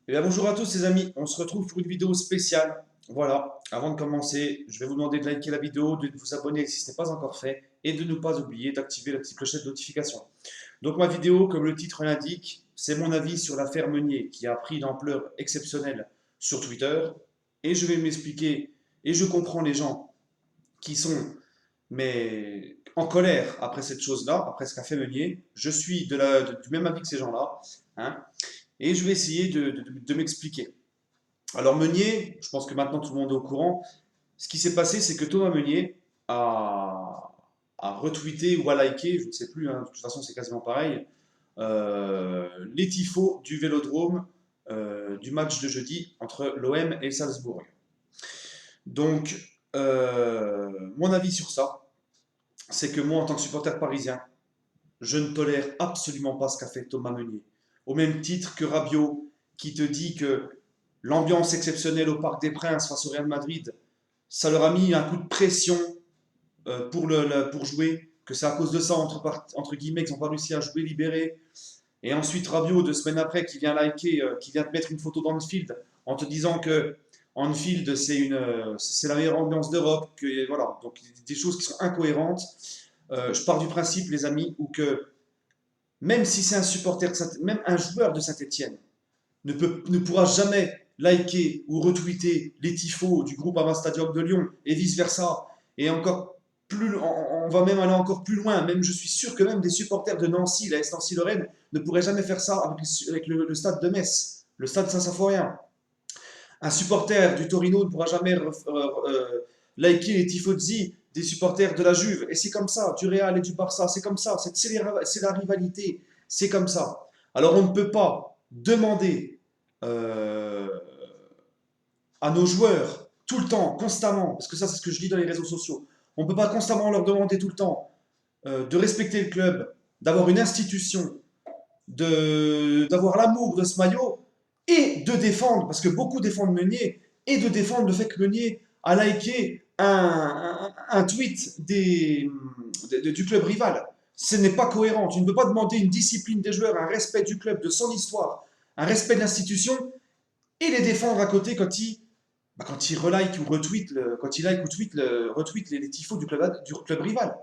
Eh bien, bonjour à tous les amis, on se retrouve pour une vidéo spéciale. Voilà, avant de commencer, je vais vous demander de liker la vidéo, de vous abonner si ce n'est pas encore fait et de ne pas oublier d'activer la petite clochette de notification. Donc ma vidéo, comme le titre l'indique, c'est mon avis sur l'affaire Meunier qui a pris une ampleur exceptionnelle sur Twitter et je vais m'expliquer et je comprends les gens qui sont en colère après cette chose-là, après ce qu'a fait Meunier. Je suis du même avis que ces gens-là, hein, et je vais essayer de m'expliquer. Alors Meunier, je pense que maintenant tout le monde est au courant. Ce qui s'est passé, c'est que Thomas Meunier a retweeté ou a liké, je ne sais plus, hein, de toute façon c'est quasiment pareil, les tifos du Vélodrome du match de jeudi entre l'OM et Salzbourg. Donc, mon avis sur ça, c'est que moi, en tant que supporter parisien, je ne tolère absolument pas ce qu'a fait Thomas Meunier. Au même titre que Rabiot, qui te dit que l'ambiance exceptionnelle au Parc des Princes face au Real Madrid, ça leur a mis un coup de pression pour jouer, que c'est à cause de ça, entre guillemets, qu'ils n'ont pas réussi à jouer libéré. Et ensuite, Rabiot, 2 semaines après, qui vient liker, qui vient te mettre une photo d'Anfield en te disant que Anfield, c'est la meilleure ambiance d'Europe. Voilà, donc des choses qui sont incohérentes. Je pars du principe, les amis, où que même si c'est un supporter, même un joueur de Saint-Etienne, ne pourra jamais liker ou retweeter les tifos du groupe Ama Stadium de Lyon et vice-versa. Et encore plus, on va même aller encore plus loin. Même, je suis sûr que même des supporters de Nancy, la S Nancy-Lorraine, ne pourraient jamais faire ça avec le stade de Metz, le stade Saint-Symphorien. Un supporter du Torino ne pourra jamais liker les tifosi des supporters de la Juve. Et c'est comme ça, du Real et du Barça, c'est comme ça, c'est la rivalité, c'est comme ça. Alors on ne peut pas demander euh, à nos joueurs tout le temps, constamment, parce que ça c'est ce que je lis dans les réseaux sociaux, on ne peut pas constamment leur demander tout le temps de respecter le club, d'avoir une institution, d'avoir l'amour de ce maillot et de défendre, parce que beaucoup défendent Meunier, et de défendre le fait que Meunier a liké un tweet du club rival. Ce n'est pas cohérent. Tu ne peux pas demander une discipline des joueurs, un respect du club, de son histoire, un respect de l'institution, et les défendre à côté quand il relike ou retweet, quand il like ou retweet les tifos du club rival.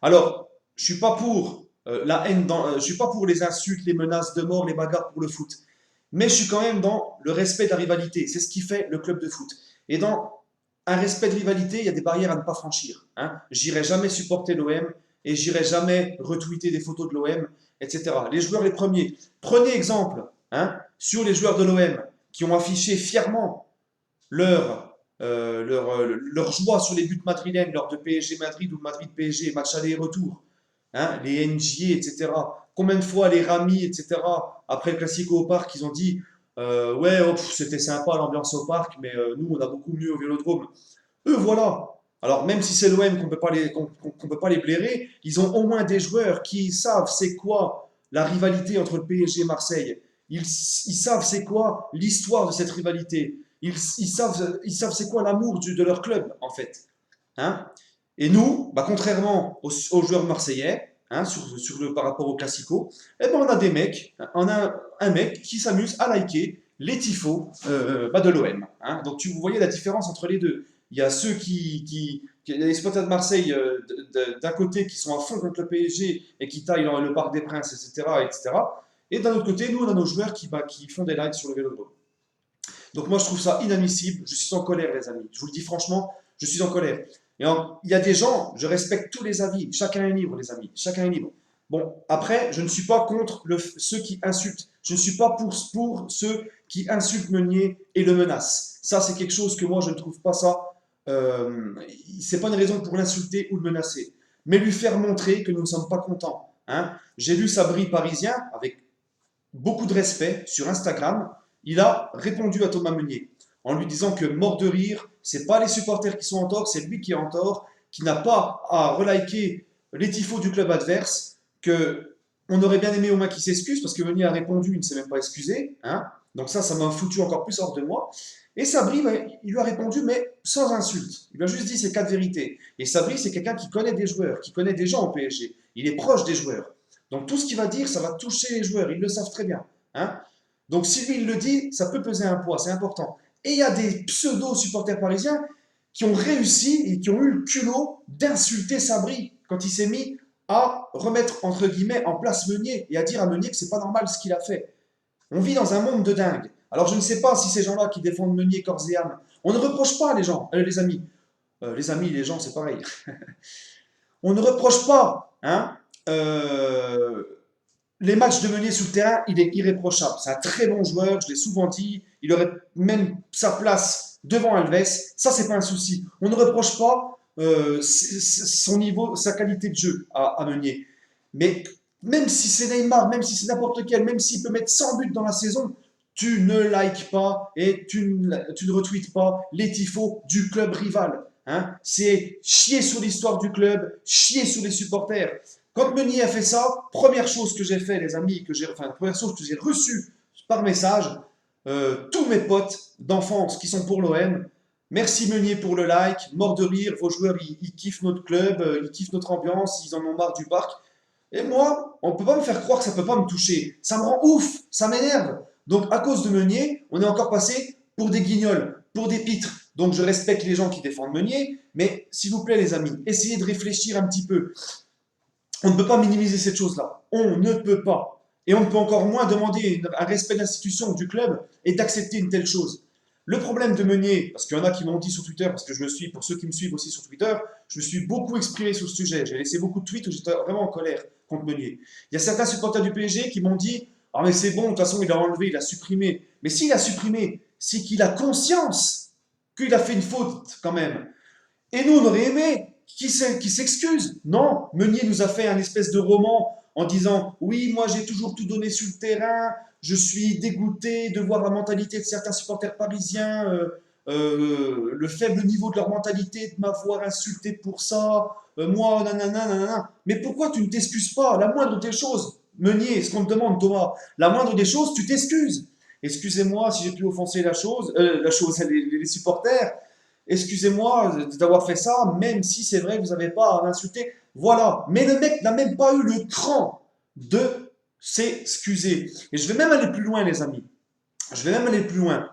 Alors, je suis pas pour la haine, je suis pas pour les insultes, les menaces de mort, les bagarres pour le foot. Mais je suis quand même dans le respect de la rivalité. C'est ce qui fait le club de foot. Et dans un respect de rivalité, il y a des barrières à ne pas franchir. Hein. J'irai jamais supporter l'OM et j'irai jamais retweeter des photos de l'OM, etc. Les joueurs les premiers. Prenez exemple hein, sur les joueurs de l'OM qui ont affiché fièrement leur joie sur les buts madrilènes lors de PSG Madrid ou Madrid PSG, match aller et retour, hein, les NJ, etc. Combien de fois les Rami, etc., après le Classico au parc, ils ont dit ouais, oh, c'était sympa l'ambiance au parc, mais nous on a beaucoup mieux au Vélodrome. Eux, voilà. Alors, même si c'est l'OM qu'on peut pas les blairer, ils ont au moins des joueurs qui savent c'est quoi la rivalité entre le PSG et Marseille. Ils savent c'est quoi l'histoire de cette rivalité. Ils savent c'est quoi l'amour de leur club, en fait. Hein. Et nous, bah, contrairement aux joueurs marseillais, hein, par rapport au Classico, eh ben, on a des mecs, on a un mec qui s'amuse à liker les tifos bah, de l'OM. Hein. Donc vous voyez la différence entre les deux. Il y a ceux il y a les supporters de Marseille d'un côté qui sont à fond contre le PSG et qui taillent le Parc des Princes, etc. etc. Et d'un autre côté, nous, on a nos joueurs qui font des likes sur le Vélodrome. Donc moi, je trouve ça inadmissible. Je suis en colère, les amis. Je vous le dis franchement, je suis en colère. Il y a des gens, je respecte tous les avis. Chacun est libre, les amis. Chacun est libre. Bon, après, je ne suis pas contre ceux qui insultent. Je ne suis pas pour ceux qui insultent Meunier et le menacent. Ça, c'est quelque chose que moi, je ne trouve pas ça. C'est pas une raison pour l'insulter ou le menacer. Mais lui faire montrer que nous ne sommes pas contents. Hein. J'ai lu Sabri Parisien avec beaucoup de respect sur Instagram. Il a répondu à Thomas Meunier en lui disant que mort de rire, c'est pas les supporters qui sont en tort, c'est lui qui est en tort, qui n'a pas à reliker les tifos du club adverse, que on aurait bien aimé au moins qu'il s'excuse, parce que Meunier a répondu, il ne s'est même pas excusé, hein. Donc ça m'a foutu encore plus hors de moi. Et Sabri, il lui a répondu, mais sans insulte. Il lui a juste dit ses 4 vérités. Et Sabri, c'est quelqu'un qui connaît des joueurs, qui connaît des gens au PSG. Il est proche des joueurs. Donc tout ce qu'il va dire, ça va toucher les joueurs, ils le savent très bien. Hein. Donc si lui il le dit, ça peut peser un poids, c'est important. Et il y a des pseudo-supporters parisiens qui ont réussi et qui ont eu le culot d'insulter Sabri quand il s'est mis à remettre entre guillemets en place Meunier et à dire à Meunier que c'est pas normal ce qu'il a fait. On vit dans un monde de dingue. Alors je ne sais pas si ces gens-là qui défendent Meunier corps et âme, on ne reproche pas les gens, les amis. Les amis, les gens, c'est pareil. On ne reproche pas, hein, les matchs de Meunier sur le terrain, il est irréprochable. C'est un très bon joueur, je l'ai souvent dit. Il aurait même sa place devant Alves. Ça, c'est pas un souci. On ne reproche pas son niveau, sa qualité de jeu à Meunier. Mais même si c'est Neymar, même si c'est n'importe quel, même s'il peut mettre 100 buts dans la saison, tu ne likes pas et tu ne retweets pas les tifos du club rival. Hein. C'est chier sur l'histoire du club, chier sur les supporters. Quand Meunier a fait ça, première chose que j'ai fait, les amis, première chose que j'ai reçue par message, tous mes potes d'enfance qui sont pour l'OM, merci Meunier pour le like, mort de rire, vos joueurs ils kiffent notre club, ils kiffent notre ambiance, ils en ont marre du parc. Et moi, on ne peut pas me faire croire que ça ne peut pas me toucher. Ça me rend ouf, ça m'énerve. Donc à cause de Meunier, on est encore passé pour des guignols, pour des pitres. Donc je respecte les gens qui défendent Meunier, mais s'il vous plaît les amis, essayez de réfléchir un petit peu. On ne peut pas minimiser cette chose-là. On ne peut pas. Et on ne peut encore moins demander un respect de l'institution ou du club et d'accepter une telle chose. Le problème de Meunier, parce qu'il y en a qui m'ont dit sur Twitter, parce que je me suis, pour ceux qui me suivent aussi sur Twitter, je me suis beaucoup exprimé sur ce sujet. J'ai laissé beaucoup de tweets où j'étais vraiment en colère contre Meunier. Il y a certains supporters du PSG qui m'ont dit « Ah mais c'est bon, de toute façon il a enlevé, il a supprimé. » Mais s'il a supprimé, c'est qu'il a conscience qu'il a fait une faute quand même. Et nous, on aurait aimé qui s'excuse. Non, Meunier nous a fait un espèce de roman en disant « Oui, moi j'ai toujours tout donné sur le terrain, je suis dégoûté de voir la mentalité de certains supporters parisiens, le faible niveau de leur mentalité, de m'avoir insulté pour ça, moi, nanana, nanana. » Mais pourquoi tu ne t'excuses pas? La moindre des choses, Meunier, ce qu'on te demande, Thomas, la moindre des choses, tu t'excuses. Excusez-moi si j'ai pu offenser les supporters. Excusez-moi d'avoir fait ça, même si c'est vrai que vous n'avez pas à m'insulter. Voilà. Mais le mec n'a même pas eu le cran de s'excuser. Et je vais même aller plus loin, les amis. Je vais même aller plus loin.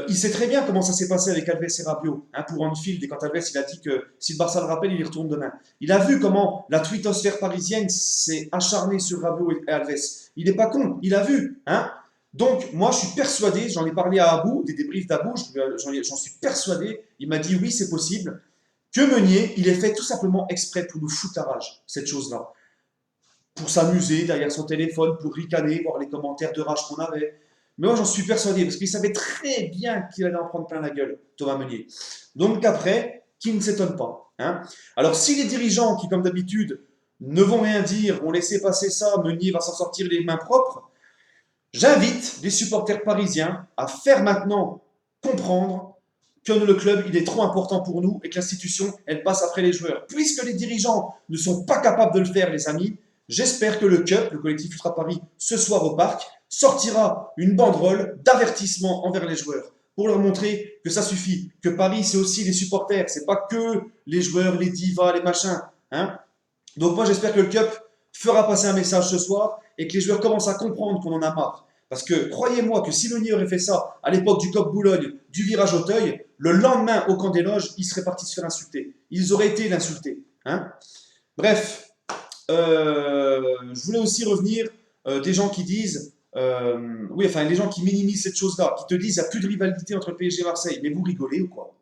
Il sait très bien comment ça s'est passé avec Alves et Rabiot, hein, pour Anfield, et quand Alves il a dit que si le Barça le rappelle, il y retourne demain. Il a vu comment la twittosphère parisienne s'est acharnée sur Rabiot et Alves. Il n'est pas con, il a vu. Hein. Donc, moi, je suis persuadé, j'en ai parlé à Abou, des débriefs d'Abou, j'en suis persuadé, il m'a dit oui, c'est possible, que Meunier, il est fait tout simplement exprès pour nous foutre la rage, cette chose-là. Pour s'amuser derrière son téléphone, pour ricaner, voir les commentaires de rage qu'on avait. Mais moi, j'en suis persuadé, parce qu'il savait très bien qu'il allait en prendre plein la gueule, Thomas Meunier. Donc après, qui ne s'étonne pas. Hein. Alors, si les dirigeants, qui comme d'habitude, ne vont rien dire, vont laisser passer ça, Meunier va s'en sortir les mains propres, j'invite les supporters parisiens à faire maintenant comprendre que le club, il est trop important pour nous et que l'institution, elle passe après les joueurs. Puisque les dirigeants ne sont pas capables de le faire, les amis, j'espère que le CUP, le collectif Ultra Paris, ce soir au parc, sortira une banderole d'avertissement envers les joueurs pour leur montrer que ça suffit, que Paris, c'est aussi les supporters, c'est pas que les joueurs, les divas, les machins. Hein. Donc moi, j'espère que le CUP fera passer un message ce soir et que les joueurs commencent à comprendre qu'on en a marre. Parce que croyez-moi que si Meunier aurait fait ça à l'époque du Coq Boulogne, du virage Auteuil, le lendemain au camp des loges, il serait parti se faire insulter. Ils auraient été l'insulter. Hein. Bref, je voulais aussi revenir des gens qui disent, oui, enfin, les gens qui minimisent cette chose-là, qui te disent qu'il n'y a plus de rivalité entre PSG et Marseille. Mais vous rigolez ou quoi?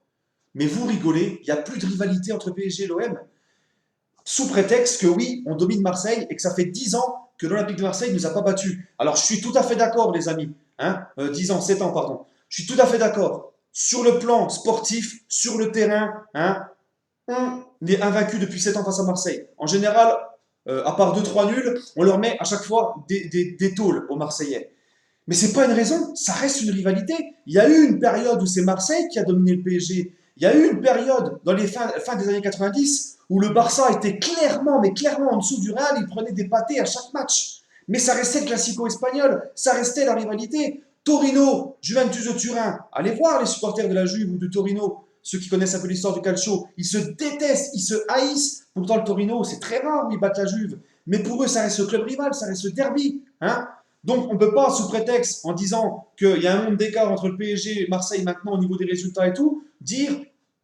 Mais vous rigolez, il n'y a plus de rivalité entre PSG et l'OM. Sous prétexte que oui, on domine Marseille et que ça fait 10 ans que l'Olympique de Marseille ne nous a pas battus. Alors je suis tout à fait d'accord, les amis. Hein, 10 ans, 7 ans, pardon. Je suis tout à fait d'accord. Sur le plan sportif, sur le terrain, hein, on est invaincu depuis 7 ans face à Marseille. En général, à part 2-3 nuls, on leur met à chaque fois des tôles aux Marseillais. Mais c'est pas une raison, ça reste une rivalité. Il y a eu une période où c'est Marseille qui a dominé le PSG. Il y a eu une période dans les fins des années 90 où le Barça était clairement, mais clairement en dessous du Real, il prenait des pâtés à chaque match. Mais ça restait le classico espagnol, ça restait la rivalité. Torino, Juventus de Turin, allez voir les supporters de la Juve ou de Torino, ceux qui connaissent un peu l'histoire du calcio, ils se détestent, ils se haïssent. Pourtant le Torino, c'est très rare où ils battent la Juve. Mais pour eux, ça reste le club rival, ça reste le derby. Hein. Donc, on ne peut pas, sous prétexte, en disant qu'il y a un monde d'écart entre le PSG et Marseille maintenant au niveau des résultats et tout, dire,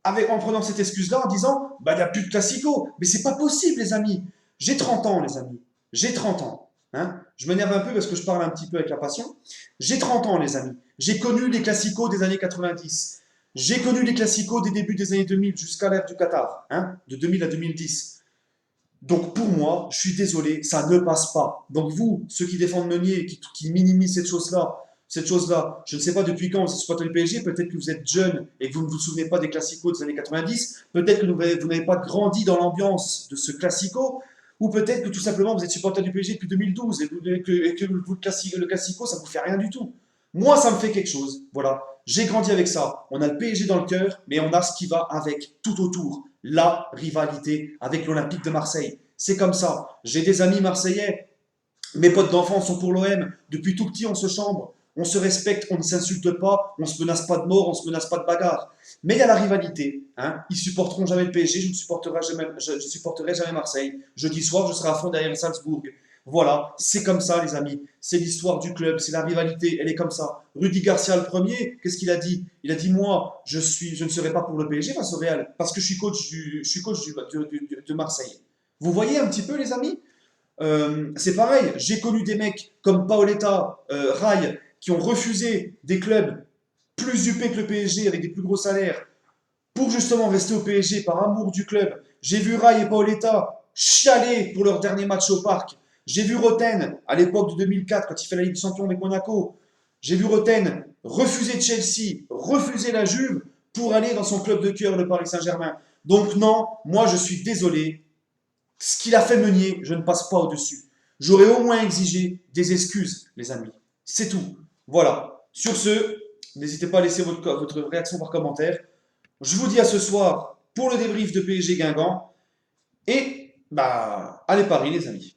en prenant cette excuse-là, en disant, bah, il n'y a plus de classico. Mais c'est pas possible, les amis. J'ai 30 ans, les amis. J'ai 30 ans. Hein. Je m'énerve un peu parce que je parle un petit peu avec la passion. J'ai 30 ans, les amis. J'ai connu les classicos des années 90. J'ai connu les classicos des débuts des années 2000 jusqu'à l'ère du Qatar, hein, de 2000 à 2010. Donc pour moi, je suis désolé, ça ne passe pas. Donc vous, ceux qui défendent Meunier, qui minimisent cette chose-là, je ne sais pas depuis quand vous supportez le PSG, peut-être que vous êtes jeune et que vous ne vous souvenez pas des classicos des années 90, peut-être que vous n'avez pas grandi dans l'ambiance de ce classico, ou peut-être que tout simplement vous êtes supporter du PSG depuis 2012 et que le classico, ça ne vous fait rien du tout. Moi, ça me fait quelque chose. Voilà. J'ai grandi avec ça. On a le PSG dans le cœur, mais on a ce qui va avec tout autour. La rivalité avec l'Olympique de Marseille. C'est comme ça. J'ai des amis marseillais. Mes potes d'enfance sont pour l'OM. Depuis tout petit, on se chambre. On se respecte, on ne s'insulte pas, on ne se menace pas de mort, on ne se menace pas de bagarre. Mais il y a la rivalité. Hein. Ils supporteront jamais le PSG, je ne supporterai jamais Marseille. Jeudi soir, je serai à fond derrière Salzbourg. Voilà, c'est comme ça, les amis. C'est l'histoire du club, c'est la rivalité, elle est comme ça. Rudy Garcia, le premier, qu'est-ce qu'il a dit? Il a dit, moi, je ne serai pas pour le PSG face au Real, parce que je suis coach de Marseille. Vous voyez un petit peu, les amis? C'est pareil, j'ai connu des mecs comme Paoletta, Rai, qui ont refusé des clubs plus huppés que le PSG avec des plus gros salaires pour justement rester au PSG par amour du club. J'ai vu Rai et Paoletta chialer pour leur dernier match au parc. J'ai vu Roten, à l'époque de 2004, quand il fait la Ligue des Champions avec Monaco. J'ai vu Roten refuser Chelsea, refuser la Juve pour aller dans son club de cœur, le Paris Saint-Germain. Donc non, moi je suis désolé. Ce qu'il a fait Meunier, je ne passe pas au-dessus. J'aurais au moins exigé des excuses, les amis. C'est tout. Voilà. Sur ce, n'hésitez pas à laisser votre réaction par commentaire. Je vous dis à ce soir pour le débrief de PSG Guingamp. Et bah, allez Paris, les amis.